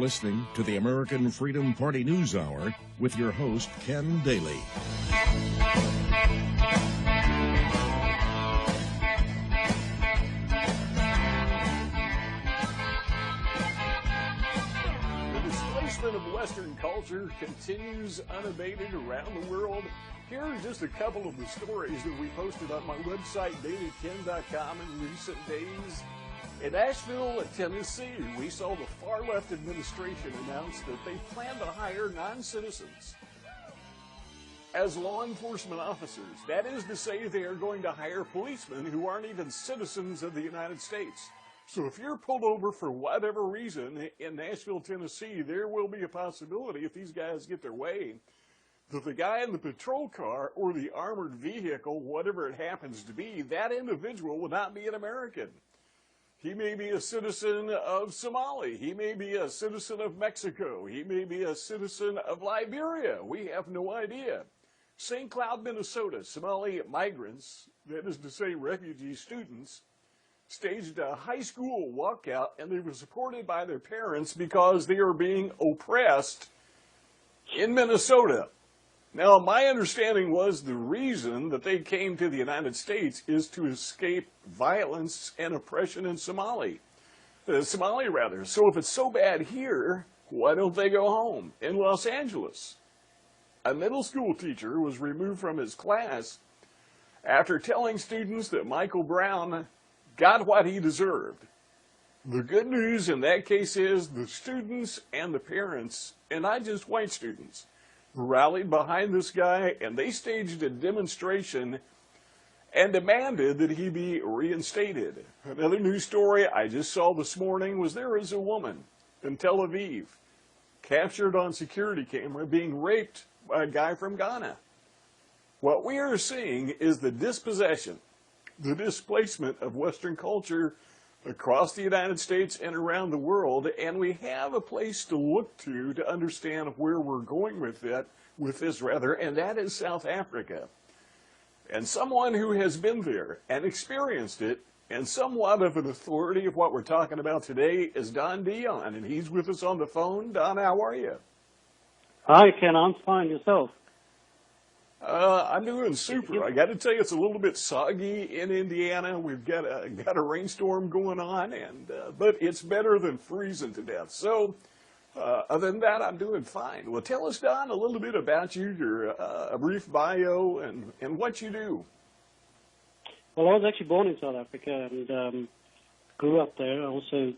listening to the American Freedom Party News Hour with your host, Ken Daly. The displacement of Western culture continues unabated around the world. Here are just a couple of the stories that we posted on my website, dailyken.com, in recent days. In Nashville, Tennessee, we saw the far-left administration announce that they plan to hire non-citizens as law enforcement officers. That is to say, they are going to hire policemen who aren't even citizens of the United States. So if you're pulled over for whatever reason in Nashville, Tennessee, there will be a possibility, if these guys get their way, that the guy in the patrol car or the armored vehicle, whatever it happens to be, that individual will not be an American. He may be a citizen of Somalia. He may be a citizen of Mexico. He may be a citizen of Liberia. We have no idea. St. Cloud, Minnesota, Somali migrants, that is to say refugee students, staged a high school walkout, and they were supported by their parents because they are being oppressed in Minnesota. Now, my understanding was the reason that they came to the United States is to escape violence and oppression in Somalia. So if it's so bad here, why don't they go home? In Los Angeles, a middle school teacher was removed from his class after telling students that Michael Brown got what he deserved. The good news in that case is the students and the parents, and not just white students, rallied behind this guy, and they staged a demonstration and demanded that he be reinstated. Another news story I just saw this morning was there is a woman in Tel Aviv captured on security camera being raped by a guy from Ghana. What we are seeing is the dispossession, the displacement of Western culture across the United States and around the world, and we have a place to look to understand where we're going with this, and that is South Africa. And someone who has been there and experienced it, and somewhat of an authority of what we're talking about today, is Don Deon, and he's with us on the phone. Don, how are you? Hi, Ken. I'm fine. Yourself? I'm doing super. I got to tell you, it's a little bit soggy in Indiana. We've got a rainstorm going on, but it's better than freezing to death. So, other than that, I'm doing fine. Well, tell us, Don, a little bit about you, your a brief bio, and what you do. Well, I was actually born in South Africa and grew up there. Also,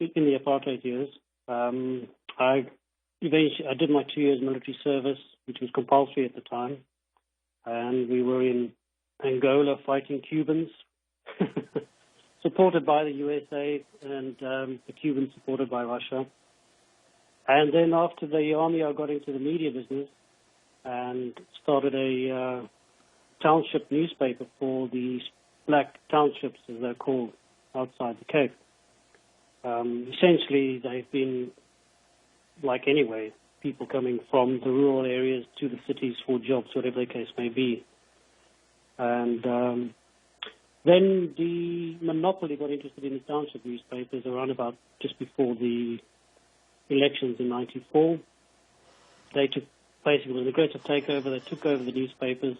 in the apartheid years, I did my 2 years military service, which was compulsory at the time. And we were in Angola fighting Cubans, supported by the USA, and the Cubans supported by Russia. And then after the army, I got into the media business and started a township newspaper for the black townships, as they're called, outside the Cape. Essentially, they've been, like anyway, people coming from the rural areas to the cities for jobs, whatever the case may be. And then the monopoly got interested in the township newspapers around about just before the elections in '94. They took, basically, it was an aggressive takeover. They took over the newspapers,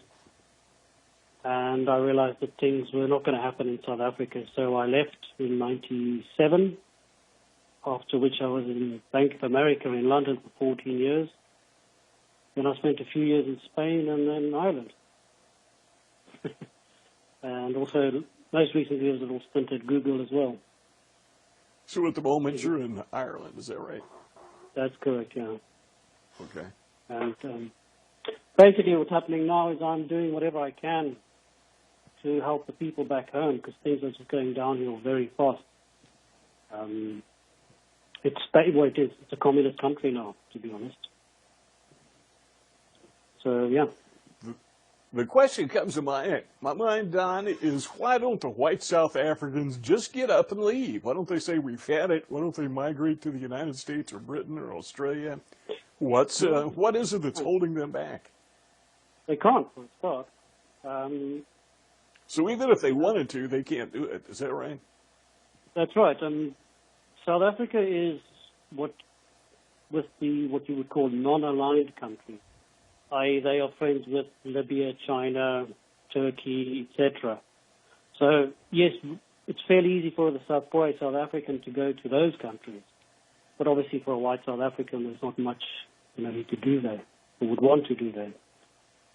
and I realized that things were not going to happen in South Africa. So I left in '97. After which I was in Bank of Amerika in London for 14 years. Then I spent a few years in Spain and then Ireland. And also, most recently, I was a little stint at Google as well. So at the moment, you're in Ireland, is that right? That's correct, yeah. Okay. And basically what's happening now is I'm doing whatever I can to help the people back home because things are just going downhill very fast. It's what it is. It's a communist country now, to be honest. So, yeah. The question comes to my mind, Don, is why don't the white South Africans just get up and leave? Why don't they say we've had it? Why don't they migrate to the United States or Britain or Australia? What is it that's holding them back? They can't, for a start. So even if they wanted to, they can't do it. Is that right? That's right. South Africa is what with the what you would call non-aligned countries, i.e. they are friends with Libya, China, Turkey, etc. So, yes, it's fairly easy for a South African to go to those countries. But obviously for a white South African, there's not much he could do there, or would want to do there.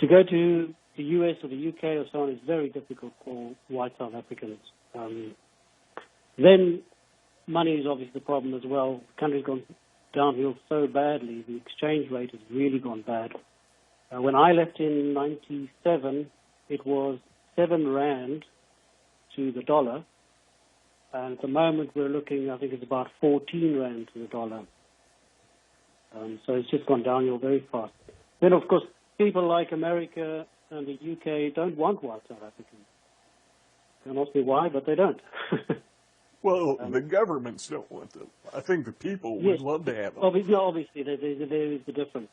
To go to the US or the UK or so on is very difficult for white South Africans. Then money is obviously the problem as well. The country's gone downhill so badly. The exchange rate has really gone bad. When I left in 97, it was 7 rand to the dollar. And at the moment we're looking, I think it's about 14 rand to the dollar. So it's just gone downhill very fast. Then, of course, people like America and the UK don't want white South Africans. Don't ask me why, but they don't. Well, the governments don't want them. I think the people would love to have them. Obviously, there is the difference.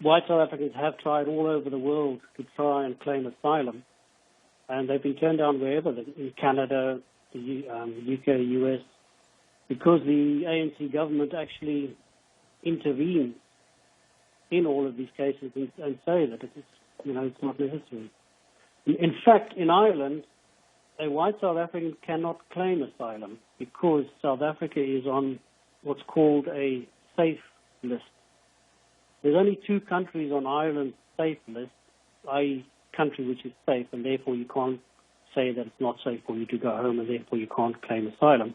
White South Africans have tried all over the world to try and claim asylum, and they've been turned down wherever, in Canada, the UK, US, because the ANC government actually intervenes in all of these cases and say that it's not necessary. In fact, in Ireland, a white South African cannot claim asylum because South Africa is on what's called a safe list. There's only 2 countries on Ireland's safe list, i.e. country which is safe, and therefore you can't say that it's not safe for you to go home, and therefore you can't claim asylum.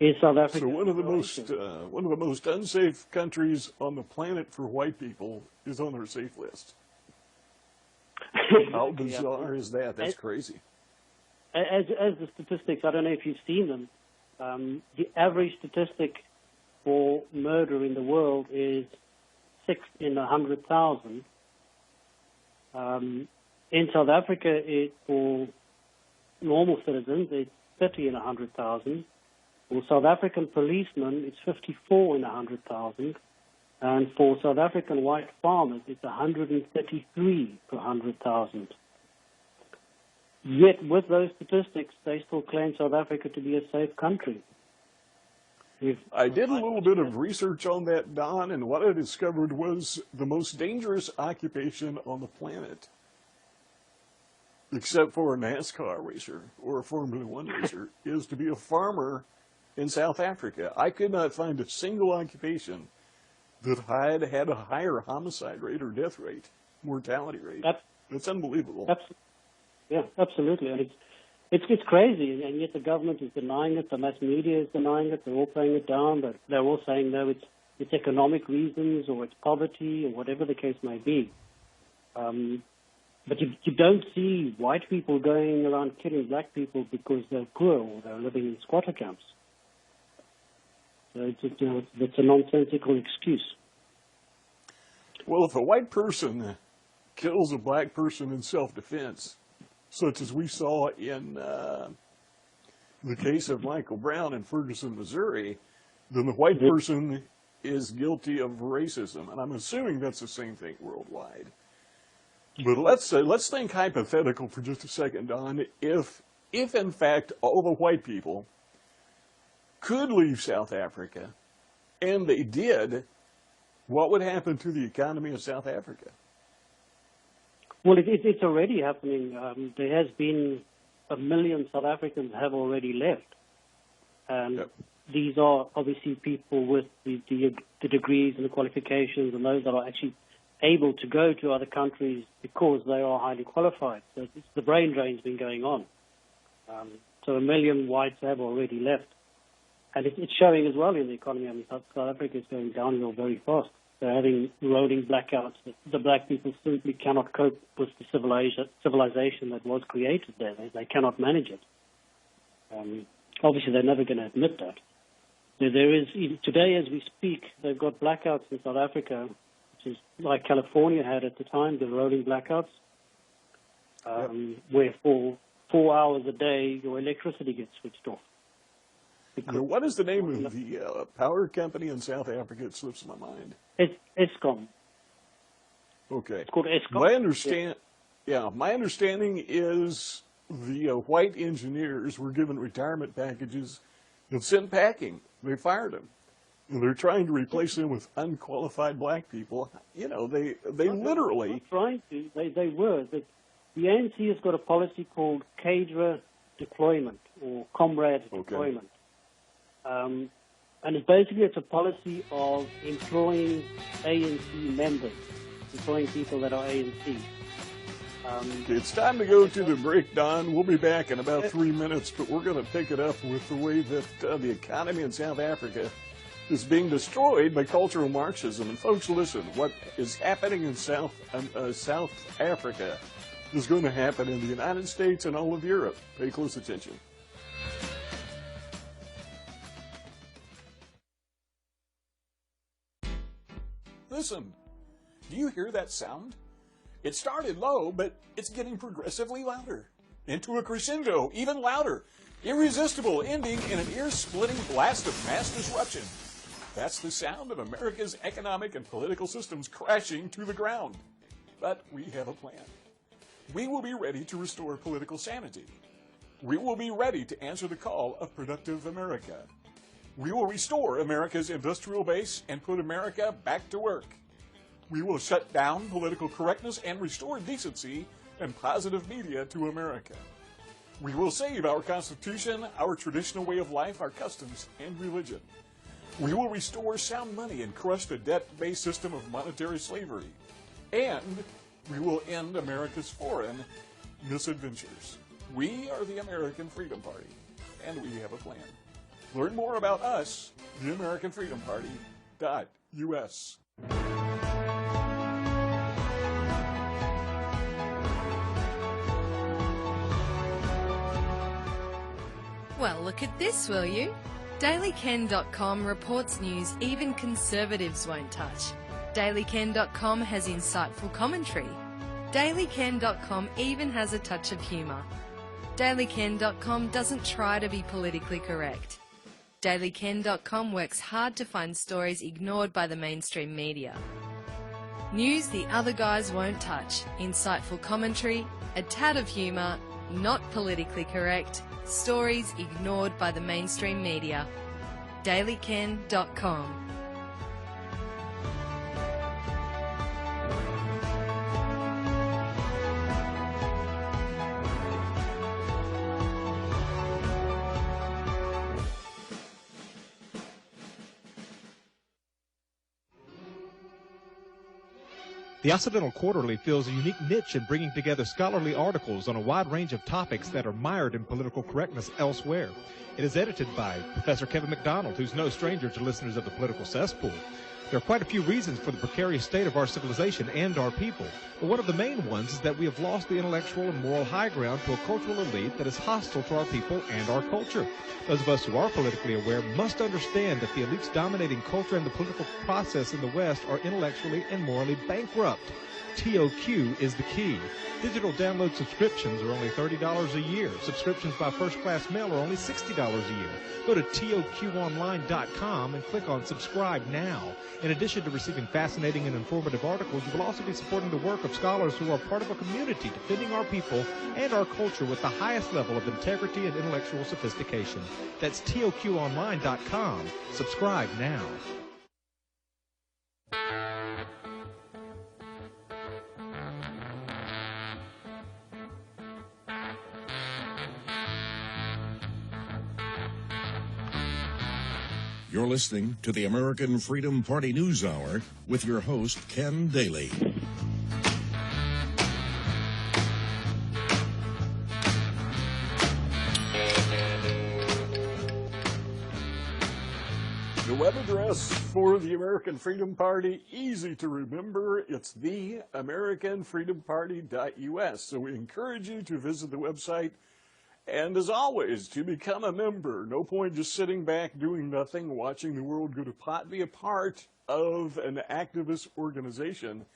Is South Africa? So one of the most unsafe countries on the planet for white people is on their safe list. How bizarre is that? That's crazy. As the statistics, I don't know if you've seen them. The average statistic for murder in the world is 6 in 100,000. In South Africa, for normal citizens, it's 30 in 100,000. For South African policemen, it's 54 in 100,000. And for South African white farmers, it's 133 per 100,000. Yet, with those statistics, they still claim South Africa to be a safe country. I did a little bit of research on that, Don, and what I discovered was the most dangerous occupation on the planet, except for a NASCAR racer or a Formula One racer, is to be a farmer in South Africa. I could not find a single occupation that had a higher homicide rate or death rate, mortality rate. It's unbelievable. Yeah, absolutely. And it's crazy, and yet the government is denying it, the mass media is denying it, they're all playing it down, but they're all saying, no, it's economic reasons, or it's poverty, or whatever the case may be. But you don't see white people going around killing black people because they're poor or they're living in squatter camps. So it's a nonsensical excuse. Well, if a white person kills a black person in self-defense, such as we saw in the case of Michael Brown in Ferguson, Missouri, then the white person is guilty of racism. And I'm assuming that's the same thing worldwide. But let's think hypothetical for just a second, Don. If in fact all the white people could leave South Africa, and they did, what would happen to the economy of South Africa? Well, it's already happening. There has been 1 million South Africans have already left. And these are obviously people with the degrees and the qualifications, and those that are actually able to go to other countries because they are highly qualified. So the brain drain's been going on. So 1 million whites have already left. And it's showing as well in the economy. I mean, South Africa is going downhill very fast. They're having rolling blackouts. The black people simply cannot cope with the civilization that was created there. They cannot manage it. Obviously, they're never going to admit that. There is, today as we speak, they've got blackouts in South Africa, which is like California had at the time, the rolling blackouts, where for 4 hours a day, your electricity gets switched off. Now, what is the name of the power company in South Africa? It slips my mind. It's Eskom. Okay. It's called Eskom. My understanding is the white engineers were given retirement packages and sent packing. They fired them. They're trying to replace them with unqualified black people. You know, they literally... Not trying to. They were. The ANC has got a policy called cadre deployment, or comrade deployment. And it's a policy of employing ANC members, employing people that are ANC. It's time to go to the break, Don. We'll be back in about 3 minutes, but we're going to pick it up with the way that the economy in South Africa is being destroyed by cultural Marxism. And folks, listen, what is happening in South Africa is going to happen in the United States and all of Europe. Pay close attention. Listen, do you hear that sound? It started low, but it's getting progressively louder. Into a crescendo, even louder. Irresistible, ending in an ear-splitting blast of mass disruption. That's the sound of America's economic and political systems crashing to the ground. But we have a plan. We will be ready to restore political sanity. We will be ready to answer the call of productive America. We will restore America's industrial base and put America back to work. We will shut down political correctness and restore decency and positive media to America. We will save our Constitution, our traditional way of life, our customs, and religion. We will restore sound money and crush the debt-based system of monetary slavery. And we will end America's foreign misadventures. We are the American Freedom Party, and we have a plan. Learn more about us, the American Freedom Party.us. Well, look at this, will you? DailyKenn.com reports news even conservatives won't touch. DailyKenn.com has insightful commentary. DailyKenn.com even has a touch of humour. DailyKenn.com doesn't try to be politically correct. DailyKenn.com works hard to find stories ignored by the mainstream media. News the other guys won't touch, insightful commentary, a tad of humour, not politically correct, stories ignored by the mainstream media. DailyKenn.com. The Occidental Quarterly fills a unique niche in bringing together scholarly articles on a wide range of topics that are mired in political correctness elsewhere. It is edited by Professor Kevin McDonald, who's no stranger to listeners of the political cesspool. There are quite a few reasons for the precarious state of our civilization and our people, but one of the main ones is that we have lost the intellectual and moral high ground to a cultural elite that is hostile to our people and our culture. Those of us who are politically aware must understand that the elites dominating culture and the political process in the West are intellectually and morally bankrupt. TOQ is the key. Digital download subscriptions are only $30 a year. Subscriptions by first-class mail are only $60 a year. Go to TOQonline.com and click on Subscribe Now. In addition to receiving fascinating and informative articles, you will also be supporting the work of scholars who are part of a community defending our people and our culture with the highest level of integrity and intellectual sophistication. That's TOQonline.com. Subscribe now. You're listening to the American Freedom Party News Hour with your host, Ken Daly. The web address for the American Freedom Party, easy to remember. It's the AmericanFreedomParty.us. So we encourage you to visit the website. And as always, to become a member, no point just sitting back doing nothing, watching the world go to pot. Be a part of an activist organization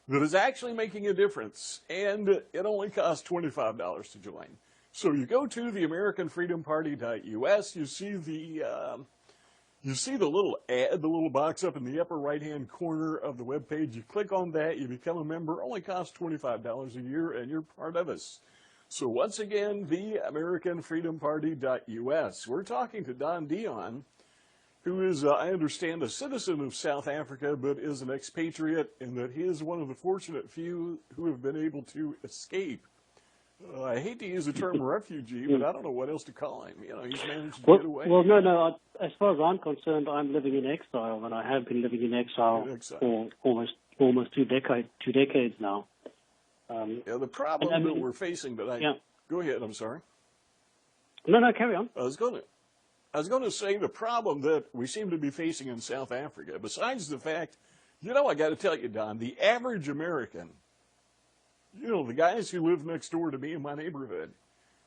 that is actually making a difference. And it only costs $25 to join. So you go to the AmericanFreedomParty.us, you see the little ad, the little box up in the upper right-hand corner of the webpage. You click on that, you become a member. It only costs $25 a year, and you're part of us. So once again, the AmericanFreedomParty.us. We're talking to Don Deon. who is, I understand, a citizen of South Africa, but is an expatriate, and that he is one of the fortunate few who have been able to escape. I hate to use the term refugee, but I don't know what else to call him. You know, he's managed to get away. Well, no. As far as I'm concerned, I'm living in exile, and I have been living in exile for almost two decades now. The problem that we're facing, but go ahead. I'm sorry. No, carry on. I was going to say the problem that we seem to be facing in South Africa, besides the fact, you know, I got to tell you, Don, the average American, you know, the guys who live next door to me in my neighborhood,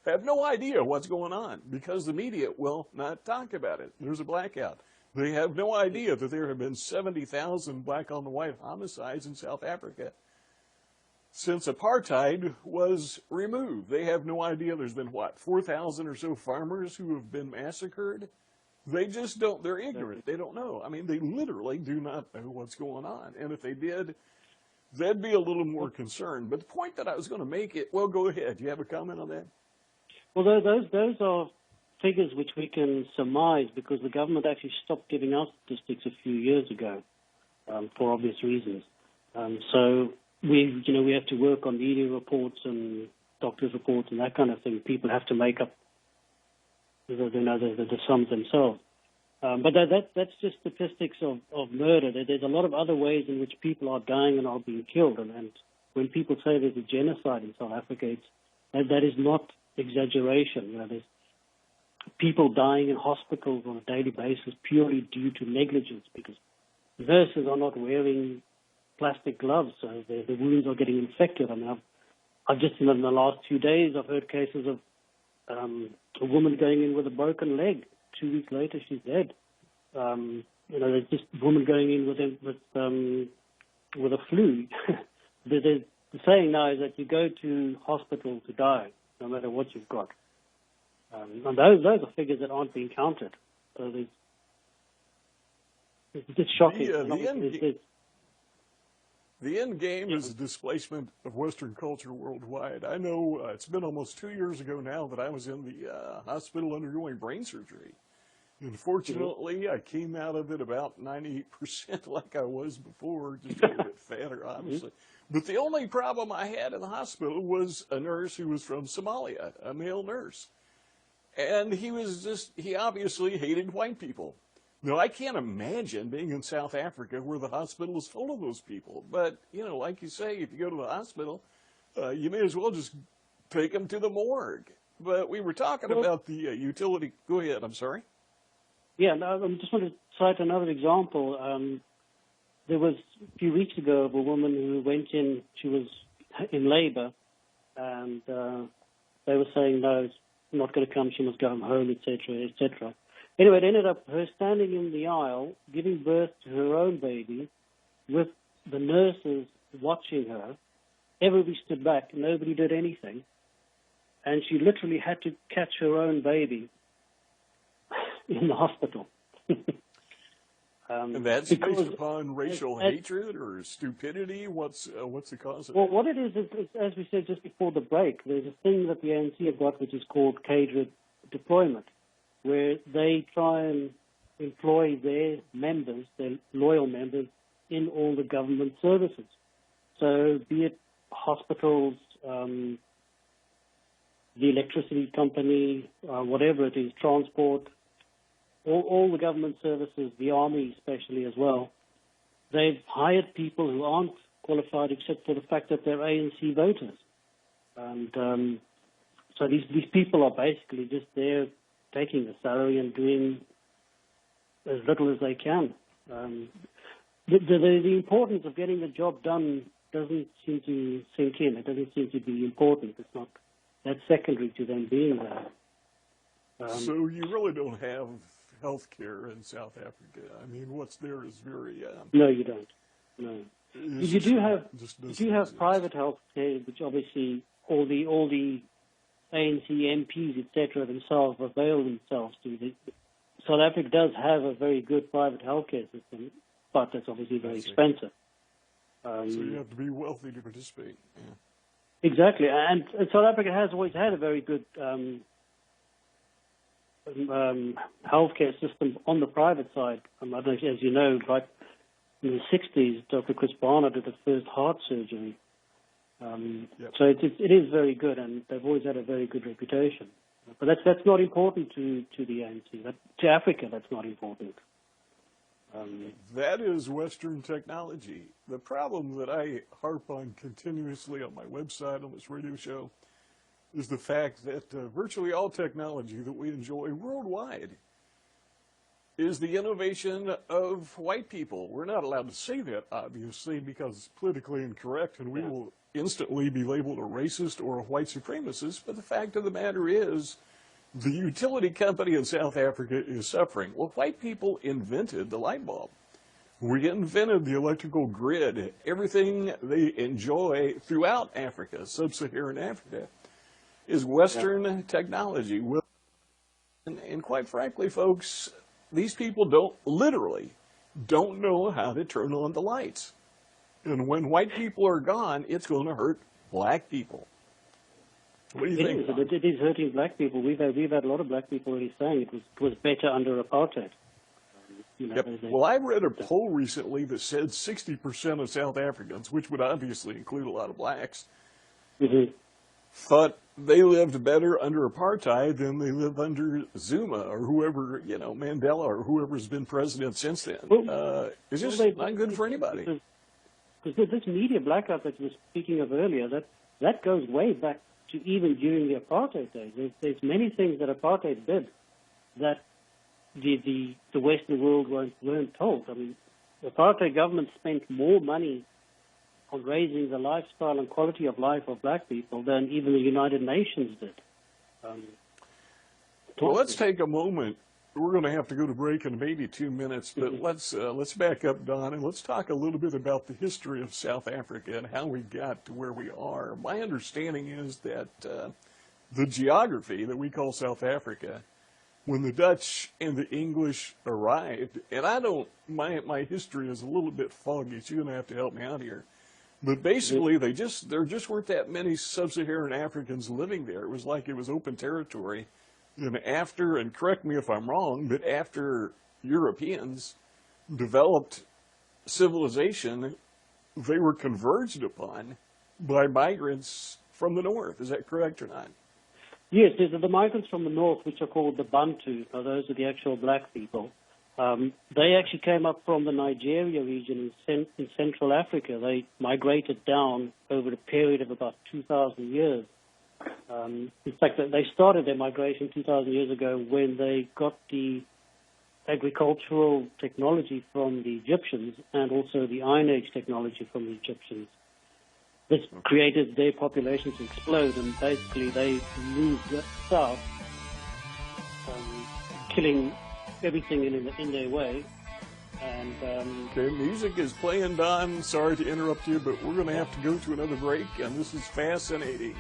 have no idea what's going on because the media will not talk about it. There's a blackout. They have no idea that there have been 70,000 black-on-the-white homicides in South Africa since apartheid was removed. They have no idea there's been, 4,000 or so farmers who have been massacred? They just don't, they're ignorant. They don't know. I mean, they literally do not know what's going on. And if they did, they'd be a little more concerned. But the point that I was going to make well, go ahead. Do you have a comment on that? Well, those are figures which we can surmise because the government actually stopped giving us statistics a few years ago for obvious reasons. So we have to work on media reports and doctors' reports and that kind of thing. People have to make up the sums themselves. But that's just statistics of murder. There's a lot of other ways in which people are dying and are being killed. And when people say there's a genocide in South Africa, that is not exaggeration. You know, there's people dying in hospitals on a daily basis purely due to negligence because nurses are not wearing plastic gloves, so the wounds are getting infected. I mean, I've just in the last 2 days, I've heard cases of a woman going in with a broken leg. 2 weeks later, she's dead. There's just a woman going in with a flu. The saying now is that you go to hospital to die, no matter what you've got. And those are figures that aren't being counted. So it's shocking. The end game is the displacement of Western culture worldwide. I know it's been almost 2 years ago now that I was in the hospital undergoing brain surgery. Unfortunately, I came out of it about 98% like I was before, just a little bit fatter, obviously. But the only problem I had in the hospital was a nurse who was from Somalia, a male nurse. And he obviously hated white people. Now, I can't imagine being in South Africa where the hospital is full of those people. But, you know, like you say, if you go to the hospital, you may as well just take them to the morgue. But we were talking about the utility. Go ahead, I'm sorry. Yeah, no, I just want to cite another example. There was a few weeks ago of a woman who went in, she was in labor, and they were saying, no, it's not going to come, she must go home, etc., etc. Anyway, it ended up her standing in the aisle, giving birth to her own baby, with the nurses watching her. Everybody stood back, nobody did anything, and she literally had to catch her own baby in the hospital. And that's based upon racial hatred or stupidity? What's the cause of Well, that? what it is, as we said just before the break, there's a thing that the ANC have got which is called cadre deployment, where they try and employ their members, their loyal members, in all the government services. So be it hospitals, the electricity company, whatever it is, transport, all the government services, the army especially as well. They've hired people who aren't qualified except for the fact that they're ANC voters. And so these people are basically just there taking the salary and doing as little as they can. The importance of getting the job done doesn't seem to sink in. It doesn't seem to be important. It's not that's secondary to them being there. So you really don't have health care in South Africa. I mean, what's there is very... No, you don't. No. You do have private health care, which obviously all the ANC MPs, etc., themselves avail themselves to. South Africa does have a very good private health care system, but that's obviously very expensive. So you have to be wealthy to participate. Yeah. Exactly, and South Africa has always had a very good healthcare system on the private side. I don't know, as you know, right in the 60s, Dr. Chris Barner did the first heart surgery. So it is very good, and they've always had a very good reputation. But that's not important to the ANC. To Africa, that's not important. That is Western technology. The problem that I harp on continuously on my website, on this radio show, is the fact that virtually all technology that we enjoy worldwide is the innovation of white people. We're not allowed to say that, obviously, because it's politically incorrect, and we will instantly be labeled a racist or a white supremacist. But the fact of the matter is, the utility company in South Africa is suffering. Well, white people invented the light bulb. We invented the electrical grid. Everything they enjoy throughout Africa, sub-Saharan Africa, is Western technology. And quite frankly, folks, these people literally don't know how to turn on the lights. And when white people are gone, it's going to hurt black people. What do you think? It is hurting black people. We've had a lot of black people already saying it was better under apartheid. Well, I read a poll recently that said 60% of South Africans, which would obviously include a lot of blacks, thought they lived better under apartheid than they live under Zuma or whoever, Mandela or whoever's been president since then. It's just not good for anybody. Because this media blackout that you were speaking of earlier, that goes way back to even during the apartheid days. There's many things that apartheid did that the Western world weren't told. I mean, the apartheid government spent more money on raising the lifestyle and quality of life of black people than even the United Nations did. Well, let's take a moment. We're going to have to go to break in maybe 2 minutes, but let's back up, Don, and let's talk a little bit about the history of South Africa and how we got to where we are. My understanding is that the geography that we call South Africa, when the Dutch and the English arrived, and my history is a little bit foggy, so you're going to have to help me out here. But basically, there just weren't that many sub-Saharan Africans living there. It was like it was open territory. And after, and correct me if I'm wrong, but after Europeans developed civilization, they were converged upon by migrants from the north. Is that correct or not? Yes, the migrants from the north, which are called the Bantu, those are the actual black people. They actually came up from the Nigeria region in Central Africa. They migrated down over a period of about 2,000 years. In fact, they started their migration 2,000 years ago when they got the agricultural technology from the Egyptians and also the Iron Age technology from the Egyptians. This created their population to explode, and basically they moved south, killing everything in their way. And okay, music is playing, Don. Sorry to interrupt you, but we're going to have to go to another break, and this is fascinating.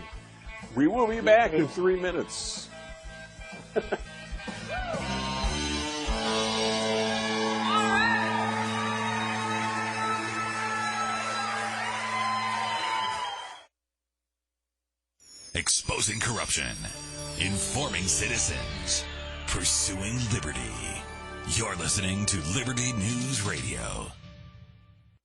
We will be back in 3 minutes. Exposing corruption, informing citizens, pursuing liberty. You're listening to Liberty News Radio.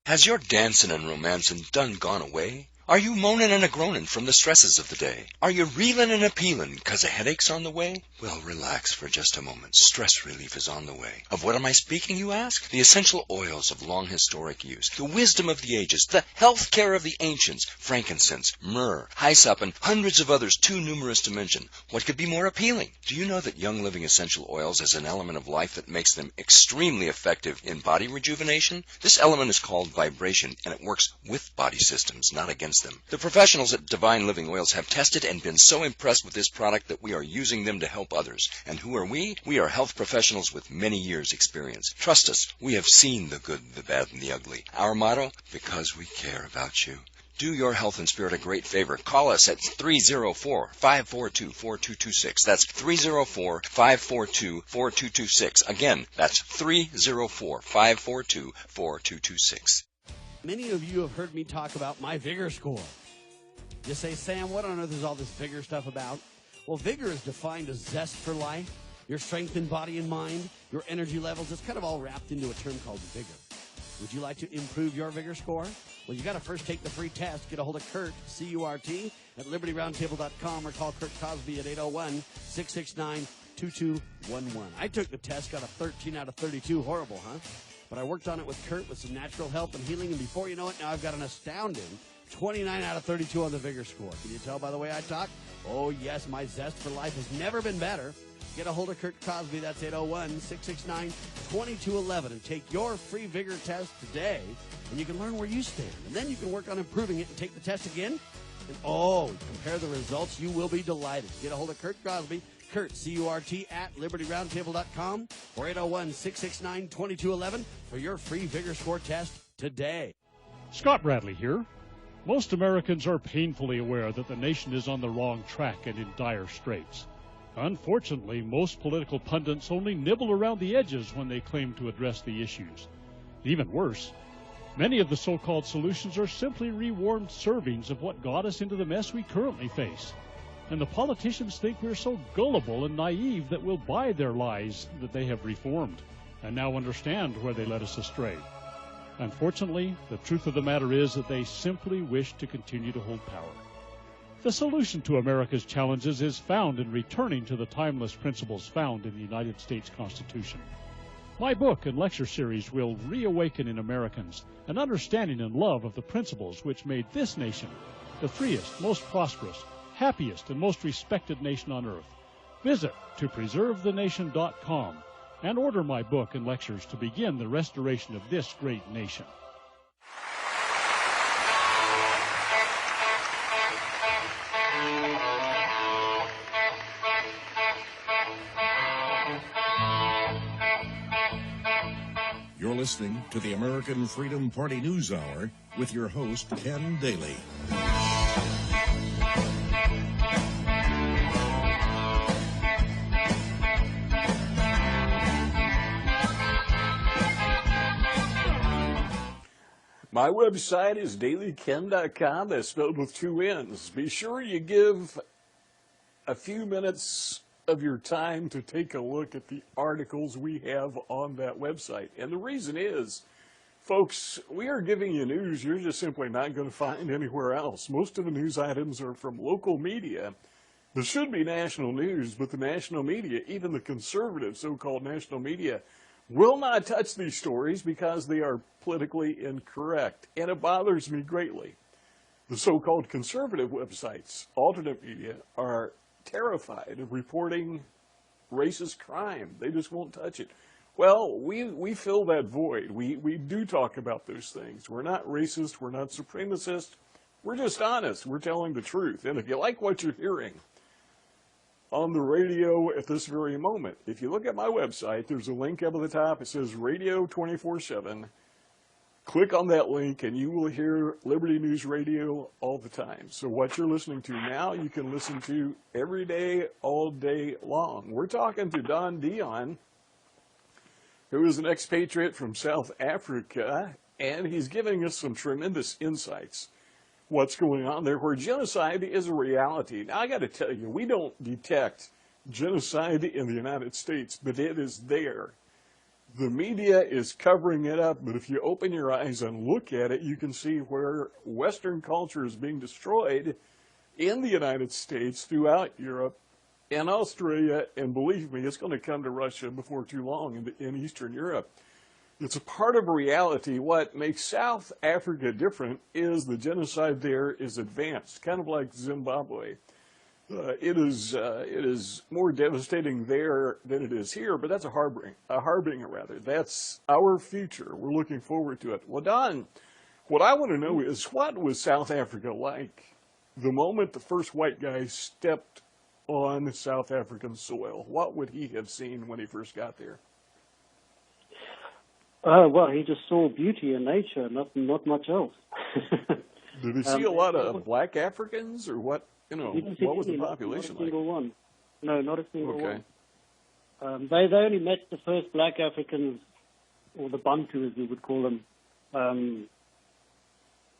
Has your dancing and romancing done gone away? Are you moaning and a-groaning from the stresses of the day? Are you reeling and a-peeling because a headache's on the way? Well, relax for just a moment. Stress relief is on the way. Of what am I speaking, you ask? The essential oils of long historic use, the wisdom of the ages, the health care of the ancients, frankincense, myrrh, hyssop, and hundreds of others too numerous to mention. What could be more appealing? Do you know that Young Living Essential Oils is an element of life that makes them extremely effective in body rejuvenation? This element is called vibration, and it works with body systems, not against them. The professionals at Divine Living Oils have tested and been so impressed with this product that we are using them to help others. And who are we? We are health professionals with many years' experience. Trust us, we have seen the good, the bad, and the ugly. Our motto? Because we care about you. Do your health and spirit a great favor. Call us at 304-542-4226. That's 304-542-4226. Again, that's 304-542-4226. Many of you have heard me talk about my Vigor score. You say, Sam, what on earth is all this Vigor stuff about? Well, Vigor is defined as zest for life, your strength in body and mind, your energy levels. It's kind of all wrapped into a term called vigor. Would you like to improve your vigor score? Well, you got to first take the free test. Get a hold of Kurt, C-U-R-T, at libertyroundtable.com or call Kurt Cosby at 801-669-2211. I took the test, got a 13 out of 32. Horrible, huh? But I worked on it with Kurt with some natural help and healing, and before you know it, now I've got an astounding 29 out of 32 on the vigor score. Can you tell by the way I talk? Oh, yes, my zest for life has never been better. Get a hold of Kurt Cosby. That's 801-669-2211. And take your free vigor test today, and you can learn where you stand. And then you can work on improving it and take the test again. And, compare the results. You will be delighted. Get a hold of Kurt Cosby. Kurt, C-U-R-T, at libertyroundtable.com or 801-669-2211 for your free vigor score test today. Scott Bradley here. Most Americans are painfully aware that the nation is on the wrong track and in dire straits. Unfortunately, most political pundits only nibble around the edges when they claim to address the issues. Even worse, many of the so-called solutions are simply rewarmed servings of what got us into the mess we currently face. And the politicians think we're so gullible and naive that we'll buy their lies that they have reformed and now understand where they led us astray. Unfortunately, the truth of the matter is that they simply wish to continue to hold power. The solution to America's challenges is found in returning to the timeless principles found in the United States Constitution. My book and lecture series will reawaken in Americans an understanding and love of the principles which made this nation the freest, most prosperous, happiest, and most respected nation on earth. Visit topreservethenation.com and order my book and lectures to begin the restoration of this great nation. You're listening to the American Freedom Party News Hour with your host, Ken Daly. My website is dailyken.com. That's spelled with two N's. Be sure you give a few minutes of your time to take a look at the articles we have on that website. And the reason is, folks, we are giving you news you're just simply not going to find anywhere else. Most of the news items are from local media. There should be national news, but the national media, even the conservative so-called national media, will not touch these stories because they are politically incorrect. And it bothers me greatly. The so-called conservative websites, alternate media, are terrified of reporting racist crime. They just won't touch it. Well, we fill that void. We do talk about those things. We're not racist. We're not supremacist. We're just honest. We're telling the truth. And if you like what you're hearing on the radio at this very moment, if you look at my website, there's a link up at the top. It says Radio 24/7. Click on that link and you will hear Liberty News Radio all the time. So what you're listening to now, you can listen to every day, all day long. We're talking to Don Deon, who is an expatriate from South Africa, and he's giving us some tremendous insights. What's going on there, where genocide is a reality. Now, I got to tell you, we don't detect genocide in the United States, but it is there. The media is covering it up, but if you open your eyes and look at it, you can see where Western culture is being destroyed in the United States, throughout Europe, and Australia, and believe me, it's going to come to Russia before too long in Eastern Europe. It's a part of reality. What makes South Africa different is the genocide there is advanced, kind of like Zimbabwe. It is more devastating there than it is here, but that's a harbinger rather. That's our future. We're looking forward to it. Well, Don, what I want to know is, what was South Africa like the moment the first white guy stepped on South African soil? What would he have seen when he first got there? Well, he just saw beauty in nature, not much else. Did he see a lot of black Africans, or what? You know, what was the population like? Not a single one. No, not a single one. They only met the first black Africans, or the Bantu as we would call them,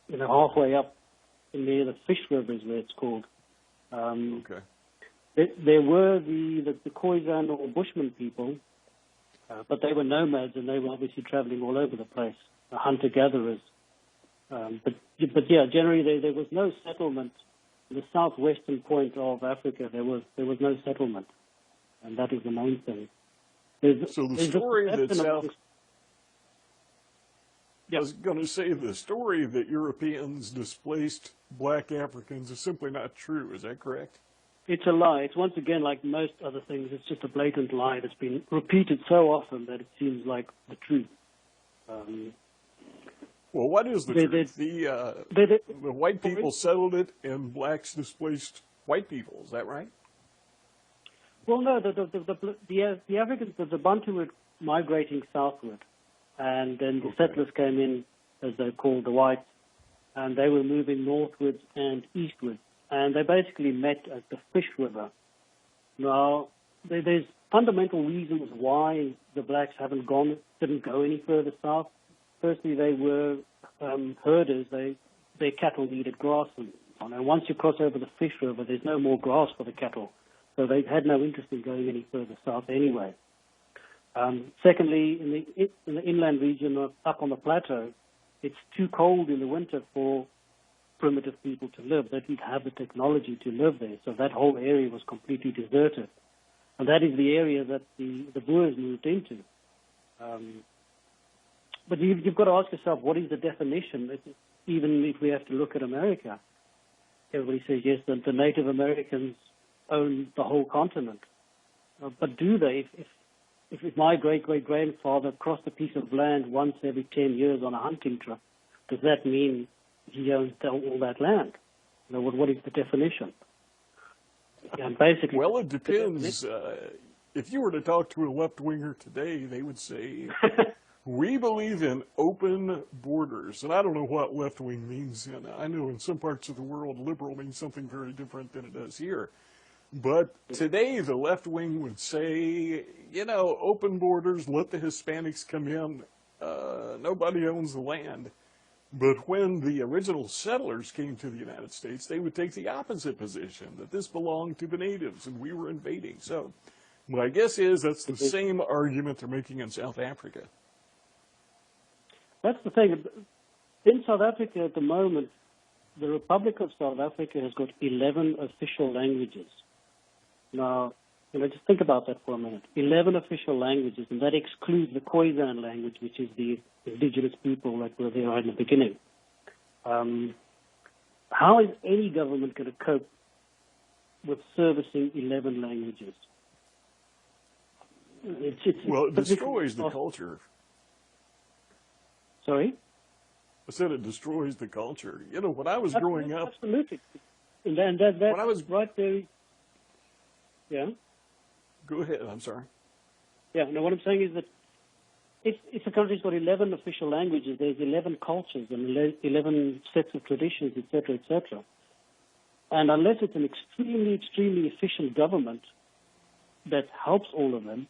halfway up near the Fish River is where it's called. There There were the Khoisan or Bushman people, but they were nomads and they were obviously traveling all over the place, hunter-gatherers. But yeah, generally there was no settlement. In the southwestern point of Africa, there was no settlement, and that is the main thing. So the story that I was going to say the story that Europeans displaced black Africans is simply not true. Is that correct? It's a lie. It's once again, like most other things, it's just a blatant lie that's been repeated so often that it seems like the truth. Well, what is the truth? The white people settled it and blacks displaced white people. Is that right? Well, no. The Africans, the Bantu were migrating southward, and then the settlers came in, as they're called, the whites, and they were moving northwards and eastwards. And they basically met at the Fish River. Now, there's fundamental reasons why the blacks didn't go any further south. Firstly, they were herders. Their cattle needed grass. And once you cross over the Fish River, there's no more grass for the cattle. So they had no interest in going any further south anyway. Secondly, in the inland region up on the plateau, it's too cold in the winter for primitive people to live. They didn't have the technology to live there, so that whole area was completely deserted. And that is the area that the Boers moved into. But you've got to ask yourself, what is the definition? Even if we have to look at America, everybody says, yes, the Native Americans own the whole continent. But do they? If my great-great-grandfather crossed a piece of land once every 10 years on a hunting trip, does that mean he owns all that land? You know, what is the definition? And basically, well, it depends. If you were to talk to a left-winger today, they would say, we believe in open borders. And I don't know what left-wing means. And I know in some parts of the world, liberal means something very different than it does here. But today, the left wing would say, open borders, let the Hispanics come in. Nobody owns the land. But when the original settlers came to the United States, they would take the opposite position, that this belonged to the natives and we were invading. So my guess is that's the same argument they're making in South Africa. That's the thing. In South Africa at the moment, the Republic of South Africa has got 11 official languages. Now, just think about that for a minute. 11 official languages, and that excludes the Khoisan language, which is the indigenous people that were there right in the beginning. How is any government going to cope with servicing 11 languages? Well, it destroys the culture. Sorry? I said it destroys the culture. When I was growing up... Absolutely. And that when I was right there... Yeah? Go ahead, I'm sorry. Yeah, no, what I'm saying is that if a country's got 11 official languages, there's 11 cultures and 11 sets of traditions, etc., etc. And unless it's an extremely, extremely efficient government that helps all of them,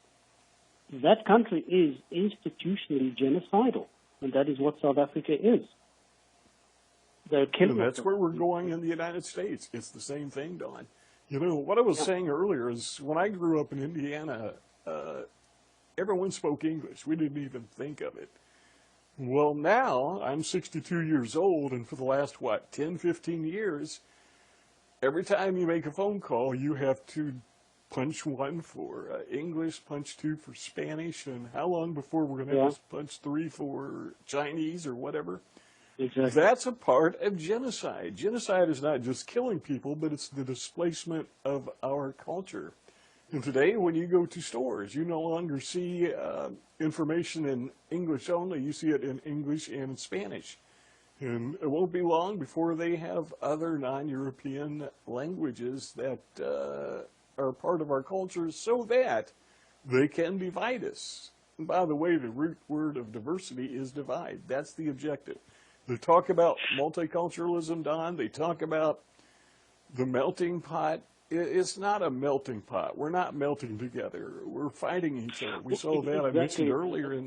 that country is institutionally genocidal. And that is what South Africa is. They're killing. And that's where we're going in the United States. It's the same thing, Don. What I was saying earlier is when I grew up in Indiana, everyone spoke English. We didn't even think of it. Well, now I'm 62 years old, and for the last, 10, 15 years, every time you make a phone call, you have to punch 1 for English, punch 2 for Spanish, and how long before we're going to have to punch 3 for Chinese or whatever? Exactly. That's a part of genocide. Genocide is not just killing people, but it's the displacement of our culture. And today, when you go to stores, you no longer see information in English only. You see it in English and in Spanish. And it won't be long before they have other non-European languages that are part of our culture so that they can divide us. And by the way, the root word of diversity is divide. That's the objective. They talk about multiculturalism, Don. They talk about the melting pot. It's not a melting pot. We're not melting together. We're fighting each other. We saw that I mentioned earlier.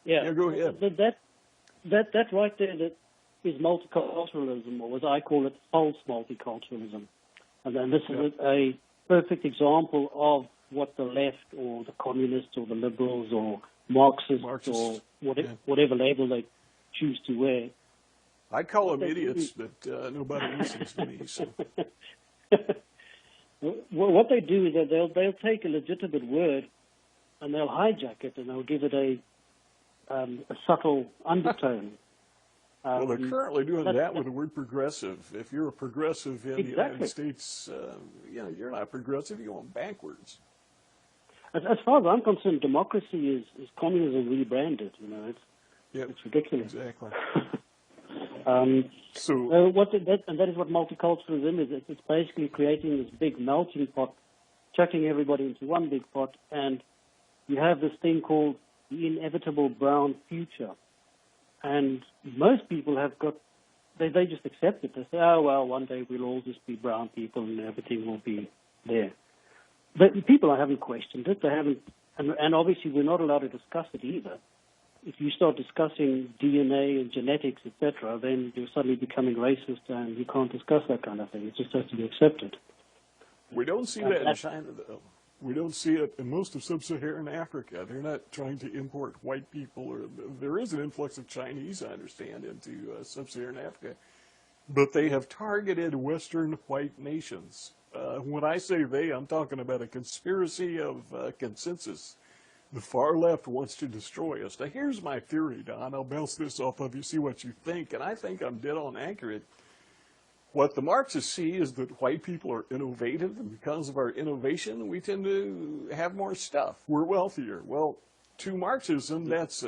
Yeah, go ahead. That right there that is multiculturalism, or as I call it, false multiculturalism. And then this is a perfect example of what the left or the communists or the liberals or Marxists or whatever label they choose to wear. I call them idiots, but nobody listens to me. So. What they do is that they'll take a legitimate word and they'll hijack it and they'll give it a subtle undertone. Well, they're currently doing that with the word progressive. If you're a progressive in the United States, you're not progressive. You're going backwards. As far as I'm concerned, democracy is communism rebranded. It's ridiculous. Exactly. And that is what multiculturalism is. It's basically creating this big melting pot, chucking everybody into one big pot, and you have this thing called the inevitable brown future. And most people they just accept it. They say, oh, well, one day we'll all just be brown people and everything will be there. But people haven't questioned it. They haven't, and obviously we're not allowed to discuss it either. If you start discussing DNA and genetics, etc., then you're suddenly becoming racist and you can't discuss that kind of thing. It just has to be accepted. We don't see that in China, though. We don't see it in most of sub-Saharan Africa. They're not trying to import white people. There is an influx of Chinese, I understand, into sub-Saharan Africa. But they have targeted Western white nations. When I say they, I'm talking about a conspiracy of consensus. The far left wants to destroy us. Now, here's my theory, Don. I'll bounce this off of you, see what you think, and I think I'm dead on accurate. What the Marxists see is that white people are innovative, and because of our innovation, we tend to have more stuff. We're wealthier. Well, to Marxism, that's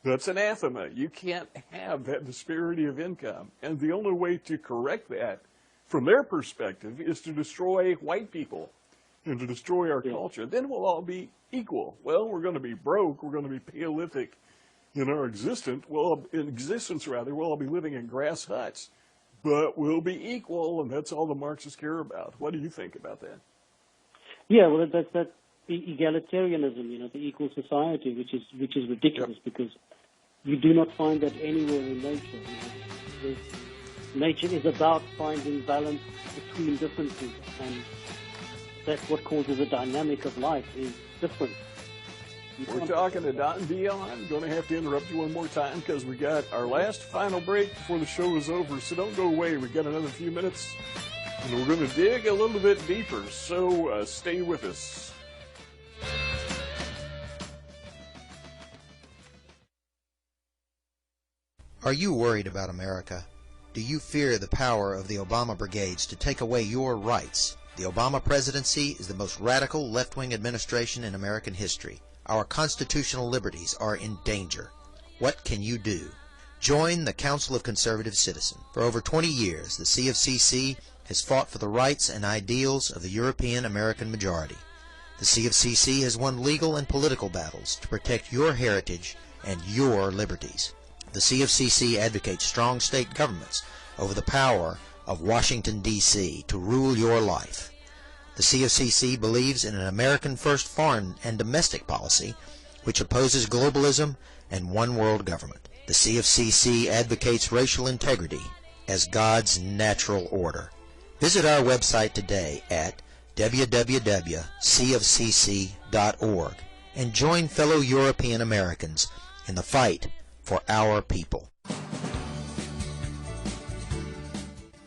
anathema. You can't have that disparity of income. And the only way to correct that, from their perspective, is to destroy white people and to destroy our culture. Then we'll all be equal. Well, we're going to be broke. We're going to be Paleolithic in our existence. We'll all be living in grass huts. But we'll be equal, and that's all the Marxists care about. What do you think about that? Yeah, well, that's the egalitarianism, the equal society, which is ridiculous because you do not find that anywhere in nature. Nature is about finding balance between differences, and that's what causes the dynamic of life is difference. We're talking to Don Deon. I'm going to have to interrupt you one more time because we got our last final break before the show is over. So don't go away. We've got another few minutes, and we're going to dig a little bit deeper. So stay with us. Are you worried about America? Do you fear the power of the Obama brigades to take away your rights? The Obama presidency is the most radical left-wing administration in American history. Our constitutional liberties are in danger. What can you do? Join the Council of Conservative Citizens. For over 20 years, the CFCC has fought for the rights and ideals of the European American majority. The CFCC has won legal and political battles to protect your heritage and your liberties. The CFCC advocates strong state governments over the power of Washington, D.C. to rule your life. The CFCC believes in an American-first foreign and domestic policy which opposes globalism and one-world government. The CFCC advocates racial integrity as God's natural order. Visit our website today at www.cfcc.org and join fellow European Americans in the fight for our people.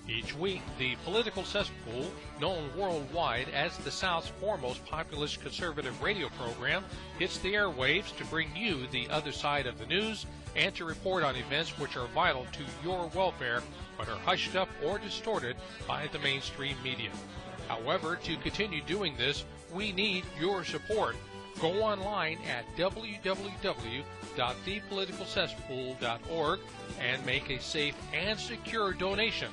Each week, the Political Cesspool, known worldwide as the South's foremost populist conservative radio program, hits the airwaves to bring you the other side of the news and to report on events which are vital to your welfare but are hushed up or distorted by the mainstream media. However, to continue doing this, we need your support. Go online at www.thepoliticalcesspool.org and make a safe and secure donation.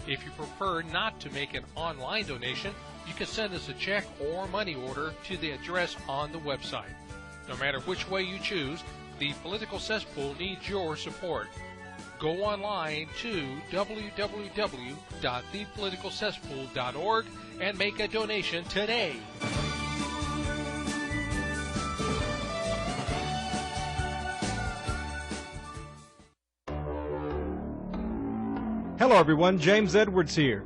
If you prefer not to make an online donation, you can send us a check or money order to the address on the website. No matter which way you choose, the Political Cesspool needs your support. Go online to www.thepoliticalcesspool.org and make a donation today. Hello everyone, James Edwards here.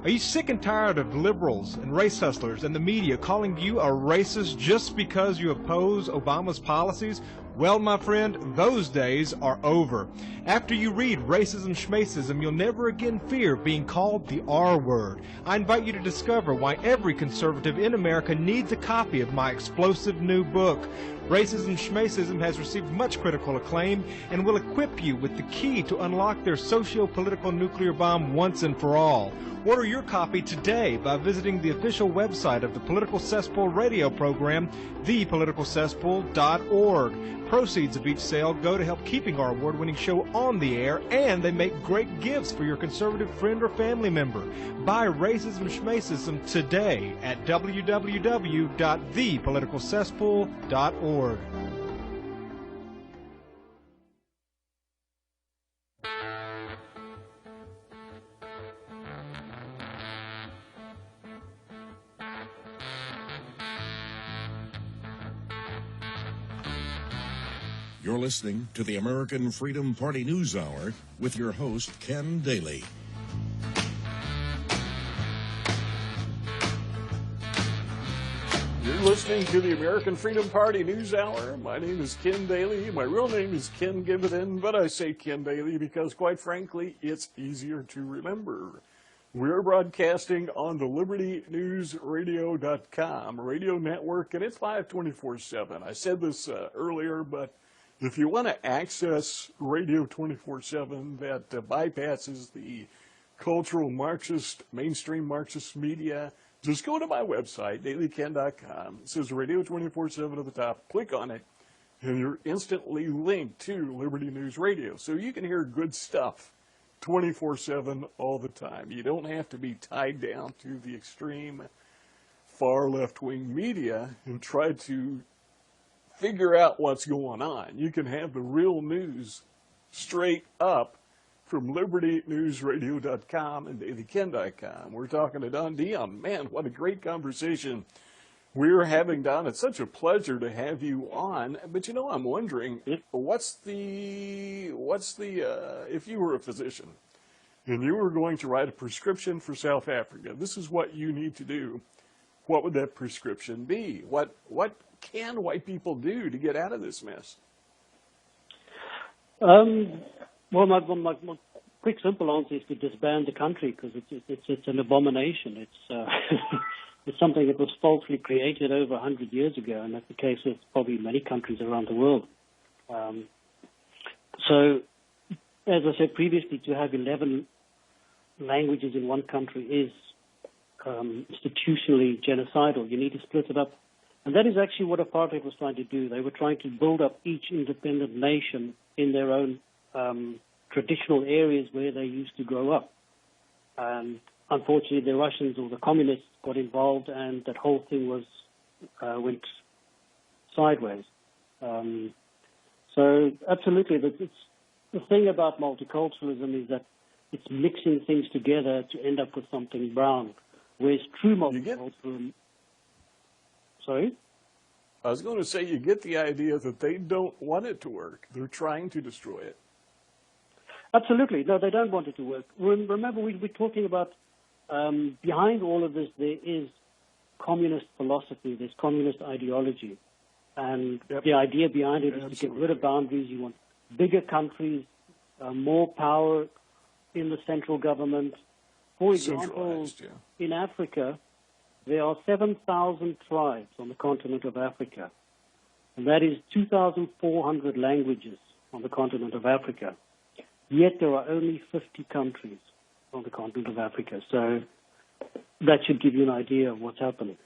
Are you sick and tired of liberals and race hustlers and the media calling you a racist just because you oppose Obama's policies? Well, my friend, those days are over. After you read Racism Schmacism, you'll never again fear being called the R word. I invite you to discover why every conservative in America needs a copy of my explosive new book. Racism Schmacism has received much critical acclaim and will equip you with the key to unlock their socio-political nuclear bomb once and for all. Order your copy today by visiting the official website of the Political Cesspool radio program, thepoliticalcesspool.org. Proceeds of each sale go to help keeping our award-winning show on the air, and they make great gifts for your conservative friend or family member. Buy Racism Schmacism today at www.thepoliticalcesspool.org. You're listening to the American Freedom Party News Hour with your host, Ken Daly. You're listening to the American Freedom Party News Hour. My name is Ken Daly. My real name is Kenn Gividen, but I say Ken Daly because, quite frankly, it's easier to remember. We're broadcasting on the LibertyNewsRadio.com radio network, and it's live 24/7. I said this earlier, but if you want to access radio 24/7 that bypasses the cultural Marxist, mainstream Marxist media, just go to my website, dailyken.com. It says radio 24/7 at the top. Click on it, and you're instantly linked to Liberty News Radio. So you can hear good stuff 24/7 all the time. You don't have to be tied down to the extreme far left-wing media and try to figure out what's going on. You can have the real news straight up from LibertyNewsRadio.com and DailyKen.com. We're talking to Don Deon. Man, what a great conversation we're having, Don. It's such a pleasure to have you on. But you know, I'm wondering, what's the if you were a physician and you were going to write a prescription for South Africa, this is what you need to do. What would that prescription be? What can white people do to get out of this mess? Well, my quick, simple answer is to disband the country because it's an abomination. It's it's something that was falsely created over 100 years ago, and that's the case with probably many countries around the world. So, as I said previously, to have 11 languages in one country is institutionally genocidal. You need to split it up. And that is actually what apartheid was trying to do. They were trying to build up each independent nation in their own traditional areas where they used to grow up. Unfortunately, the Russians or the communists got involved, and that whole thing went sideways. So, absolutely, the thing about multiculturalism is that it's mixing things together to end up with something brown, whereas true multiculturalism... Sorry? I was going to say, you get the idea that they don't want it to work. They're trying to destroy it. Absolutely. No, they don't want it to work. Remember, we're talking about behind all of this, there is communist philosophy, there's communist ideology. And the idea behind it is to get rid of boundaries. You want bigger countries, more power in the central government. For example, in Africa, there are 7,000 tribes on the continent of Africa, and that is 2,400 languages on the continent of Africa. Yet there are only 50 countries on the continent of Africa. So that should give you an idea of what's happening.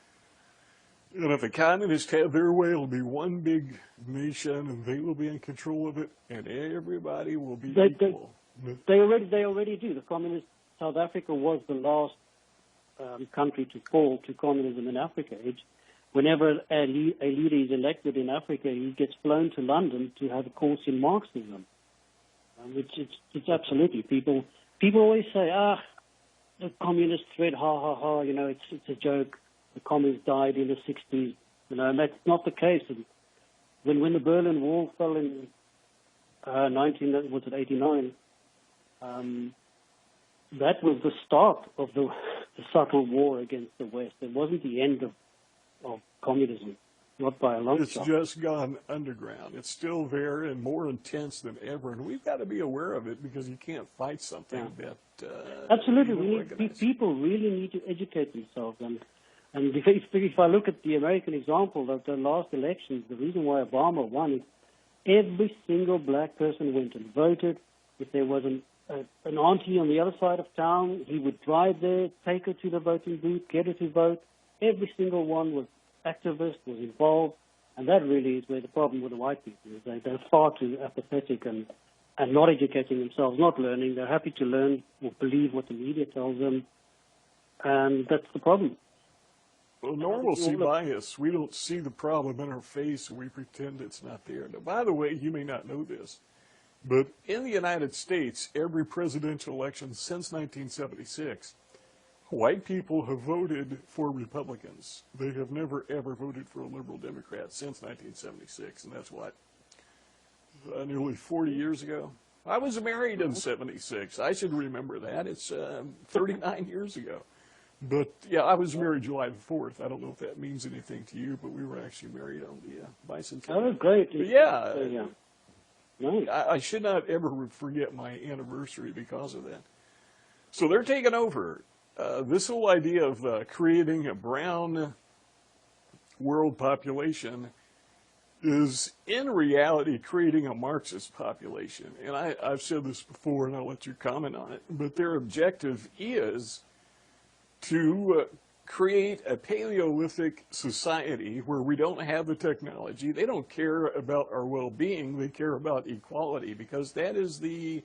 And if the communists have their way, it'll be one big nation, and they will be in control of it, and everybody will be equal. They already do. The communist South Africa was the last country to fall to communism in Africa. Whenever a leader is elected in Africa, he gets flown to London to have a course in Marxism. It's absolutely, people always say, the communist threat, ha ha ha, it's a joke. The communists died in the 60s, and that's not the case. And when the Berlin Wall fell in 89, that was the start of the subtle war against the West. It wasn't the end of communism, not by a long shot. It's just gone underground. It's still there and more intense than ever, and we've got to be aware of it because you can't fight something that absolutely. People really need to educate themselves. And if I look at the American example of the last elections, the reason why Obama won is every single black person went and voted. If there was an auntie on the other side of town, he would drive there, take her to the voting booth, get her to vote. Every single one was activist, was involved, and that really is where the problem with the white people is. They're far too apathetic and not educating themselves, not learning. They're happy to learn or believe what the media tells them, and that's the problem. Well, normalcy bias. We don't see the problem in our face, and we pretend it's not there. Now, by the way, you may not know this, but in the United States, every presidential election since 1976, white people have voted for Republicans. They have never, ever voted for a liberal Democrat since 1976, and that's what, nearly 40 years ago? I was married in 76. I should remember that. It's 39 years ago. But, yeah, I was married July the 4th. I don't know if that means anything to you, but we were actually married on the bicentennial. Oh, great. But yeah. Nice. I should not ever forget my anniversary because of that. So they're taking over. This whole idea of creating a brown world population is in reality creating a Marxist population. And I've said this before, and I'll let you comment on it, but their objective is to create a Paleolithic society where we don't have the technology. They don't care about our well-being. They care about equality, because that is the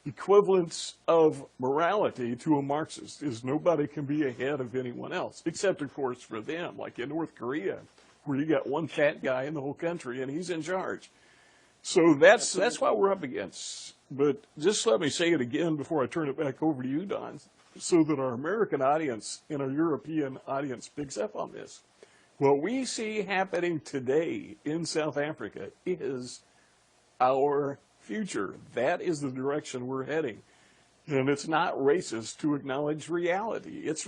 equivalence of morality to a Marxist, is nobody can be ahead of anyone else, except, of course, for them, like in North Korea, where you got one fat guy in the whole country, and he's in charge. So that's what we're up against. But just let me say it again before I turn it back over to you, Don, so that our American audience and our European audience picks up on this. What we see happening today in South Africa is our future. That is the direction we're heading. And it's not racist to acknowledge reality. It's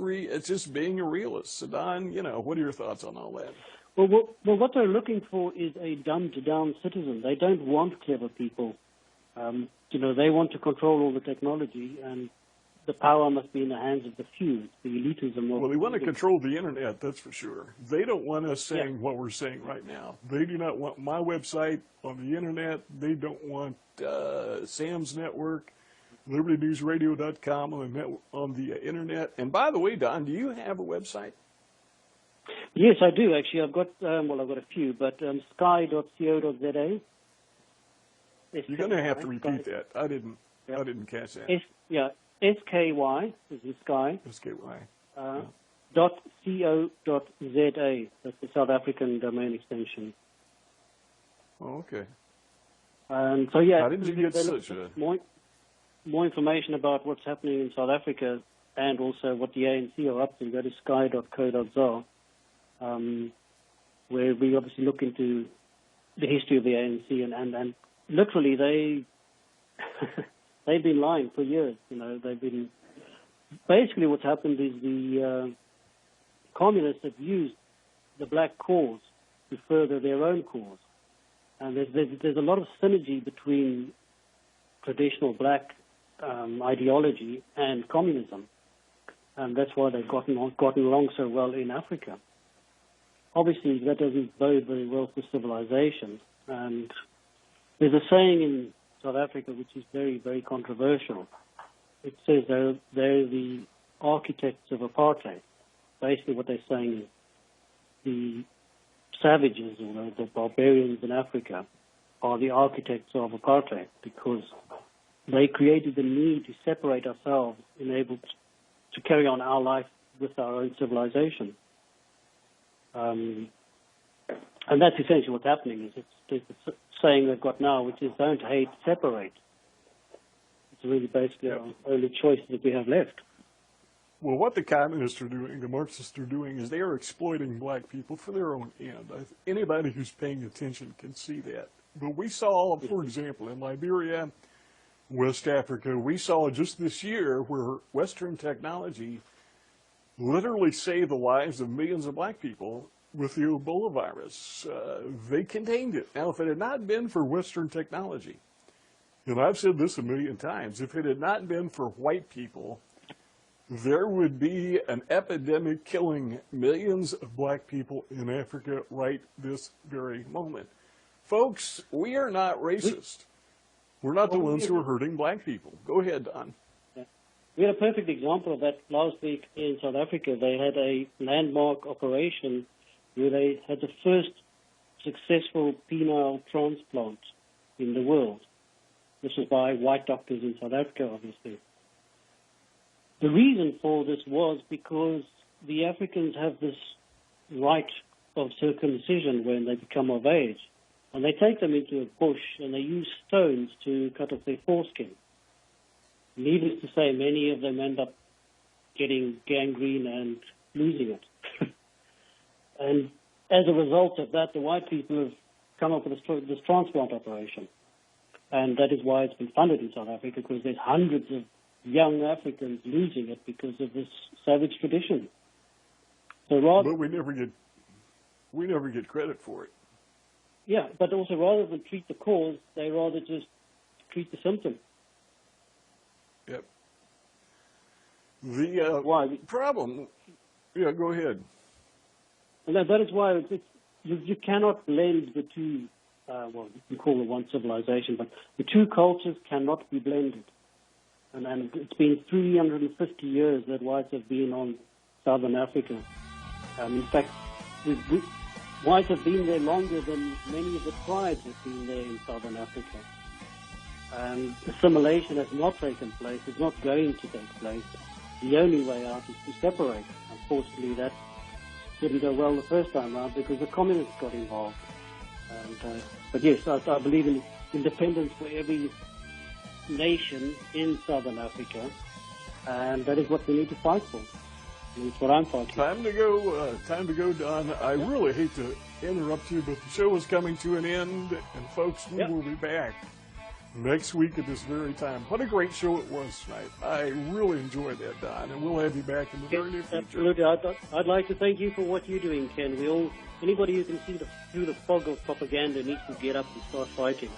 just being a realist. So, Don, what are your thoughts on all that? Well, what they're looking for is a dumbed-down citizen. They don't want clever people. They want to control all the technology, and the power must be in the hands of the few. It's the elitism. Well, they want to control the internet, that's for sure. They don't want us saying what we're saying right now. They do not want my website on the internet. They don't want Sam's network, LibertyNewsRadio.com on the internet. And by the way, Don, do you have a website? Yes, I do, actually. I've got a few, but sky.co.za. You're going to have to repeat that. I didn't catch that. SKY is in Sky. SKY. .co.za. That's the South African domain extension. Oh, okay. And so, yeah. How did you get such a... More information about what's happening in South Africa and also what the ANC are up to, go to sky.co.za, where we obviously look into the history of the ANC and literally they've been lying for years. They've been basically what's happened is the communists have used the black cause to further their own cause, and there's a lot of synergy between traditional black ideology and communism, and that's why they've gotten along so well in Africa. Obviously, that doesn't bode very well for civilization, and there's a saying in South Africa which is very, very controversial. It says they're the architects of apartheid. Basically what they're saying is the savages or the barbarians in Africa are the architects of apartheid because they created the need to separate ourselves and able to carry on our life with our own civilization. And that's essentially what's happening. Is it's the saying they've got now, which is don't hate, separate. It's really basically our only choice that we have left. Well, what the communists are doing, the Marxists are doing, is they are exploiting black people for their own end. Anybody who's paying attention can see that. But we saw, for example, in Liberia, West Africa. We saw just this year where Western technology literally saved the lives of millions of black people with the Ebola virus. They contained it. Now, if it had not been for Western technology, and I've said this a million times, if it had not been for white people, there would be an epidemic killing millions of black people in Africa right this very moment. Folks, we are not racist. We're not the ones who are hurting black people. Go ahead, Don. We had a perfect example of that last week in South Africa. They had a landmark operation where they had the first successful penile transplant in the world. This was by white doctors in South Africa, obviously. The reason for this was because the Africans have this right of circumcision when they become of age. And they take them into a bush and they use stones to cut off their foreskin. Needless to say, many of them end up getting gangrene and losing it. And as a result of that, the white people have come up with this transplant operation. And that is why it's been funded in South Africa, because there's hundreds of young Africans losing it because of this savage tradition. So rather, but we never get credit for it. Yeah, but also rather than treat the cause, they rather just treat the symptom. Yep. The problem. Yeah, go ahead. And that is why you cannot blend the two. Well, you can call it one civilization, but the two cultures cannot be blended. And it's been 350 years that whites have been on Southern Africa. In fact, whites have been there longer than many of the tribes have been there in Southern Africa. And assimilation has not taken place. It's not going to take place. The only way out is to separate. Unfortunately, that didn't go well the first time around because the communists got involved. But yes, I believe in independence for every nation in Southern Africa, and that is what we need to fight for. And it's what I'm fighting. Time to go, Don. I really hate to interrupt you, but the show is coming to an end, and folks, we will be back next week at this very time. What a great show it was tonight. I really enjoyed that, Don, and we'll have you back in the very near future. Absolutely. I'd like to thank you for what you're doing, Ken. Anybody who can see through the fog of propaganda needs to get up and start fighting.